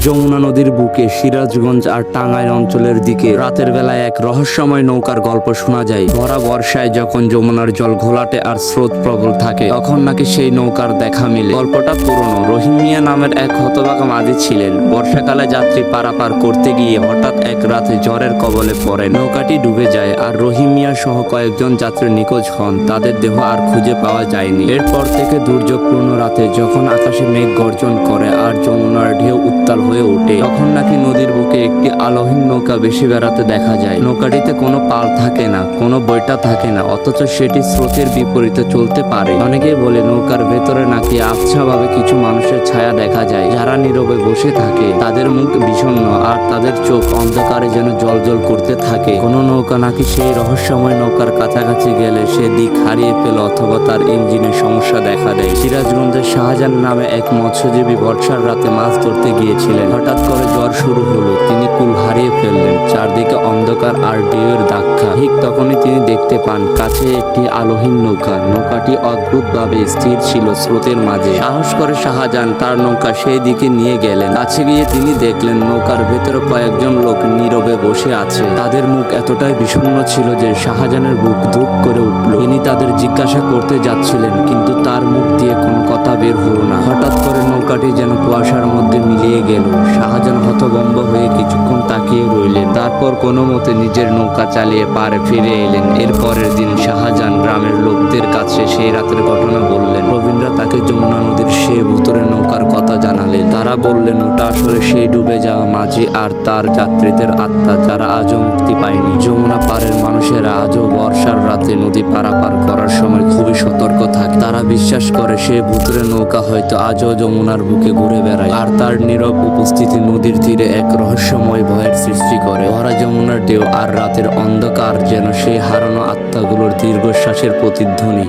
যমুনা নদীর বুকে সিরাজগঞ্জ আর টাঙ্গাইল অঞ্চলের দিকে রাতের বেলায় এক রহস্যময় নৌকার গল্প শোনা যায়। ভরা বর্ষায় যখন যমুনার জল ঘোলাটে আর স্রোত প্রবল থাকে, তখন নাকি সেই নৌকার দেখা মিলে। গল্পটা পুরনো। রহিম মিয়া নামের এক হতভাগা মাঝি ছিলেন। বর্ষাকালে যাত্রী পারাপার করতে গিয়ে হঠাৎ এক রাতে ঝড়ের কবলে পড়ে নৌকাটি ডুবে যায়, আর রহিম মিয়া সহ কয়েকজন যাত্রী নিখোঁজ হন। তাদের দেহ আর খুঁজে পাওয়া যায়নি। এরপর থেকে দুর্যোগপূর্ণ রাতে যখন আকাশে মেঘ গর্জন করে আর যমুনার ঢেউ উত্তাল হয়ে ওঠে, তখন নাকি নদীর বুকে একটি আলোহীন নৌকা বেশি বেড়াতে দেখা যায়। নৌকাটিতে কোনো পাল থাকে না, কোনো বৈঠা থাকে না, অথচ সেটি স্রোতের বিপরীতে চলতে পারে। অনেকেই বলে নৌকার ভেতরে নাকি আবছাভাবে কিছু মানুষের ছায়া দেখা যায়, যারা নীরবে বসে থাকে, তাদের মুখ বিষণ্ণ আর তাদের চোখ অন্ধকারে যেন জ্বলজ্বল করতে থাকে। কোনো নৌকা নাকি সেই রহস্যময় নৌকার কাছাকাছি গেলে সে দিক হারিয়ে ফেলে অথবা তার ইঞ্জিনের সমস্যা দেখা দেয়। সিরাজগঞ্জের শাহজাহান নামে এক মৎস্যজীবী বর্ষার রাতে মাছ ধরতে গিয়েছিলেন। হঠাৎ করে ঝড় শুরু হলো, তিনি কুল হারিয়ে ফেললেন। চারদিকে অন্ধকার আর ঢেউয়ের ধাক্কা। ঠিক তখনই তিনি দেখতে পান কাছে একটি আলোহীন নৌকা। নৌকাটি অদ্ভুতভাবে স্থির ছিল স্রোতের মাঝে। সাহস করে শাহজাহান তার নৌকা সেই দিকে নিয়ে গেলেন। কাছে গিয়ে তিনি দেখলেন নৌকার ভেতরে কয়েকজন লোক নীরবে বসে আছে। তাদের মুখ এতটাই বিষণ্ণ ছিল যে শাহজাহানের বুক ধুপ করে উঠল। তিনি তাদের জিজ্ঞাসা করতে যাচ্ছিলেন, কিন্তু তার মুখ দিয়ে কোনো কথা বের হলো না। হঠাৎ করে নৌকাটি যেন কুয়াশার মধ্যে মিলিয়ে গেল। শাহজাহান হতভম্ব হয়ে কিছুক্ষণ তাকিয়ে রইলেন। তারপর কোনো মতে নিজের নৌকা চালিয়ে পাড়ে ফিরে এলেন। এর পরের দিন শাহজাহান গ্রামের লোকদের কাছে সেই রাতের ঘটনা বললেন। প্রবীণরা তাকে যমুনা নদীর সেই ভুতুরে নৌকার কথা জানালেন। তারা বললেন ওটা আসলে সেই ডুবে যাওয়া মাঝি আর তার যাত্রীদের আত্মা, যারা আজও মুক্তি পায়নি। যমুনা পাড়ের মানুষেরা আজও বর্ষার রাতে নদী পারাপার করার সময় খুবই সতর্ক থাকে। তারা বিশ্বাস করে সেই ভুতুরে নৌকা হয়তো আজও যমুনার বুকে ঘুরে বেড়ায়, আর তার নীরব উপস্থিতি নদীর তীরে এক রহস্যময় ভয়ের সৃষ্টি করে। ভরা যমুনার ঢেউ আর রাতের অন্ধকার যেন সেই হারানো আত্মাগুলোর দীর্ঘশ্বাসের প্রতিধ্বনি।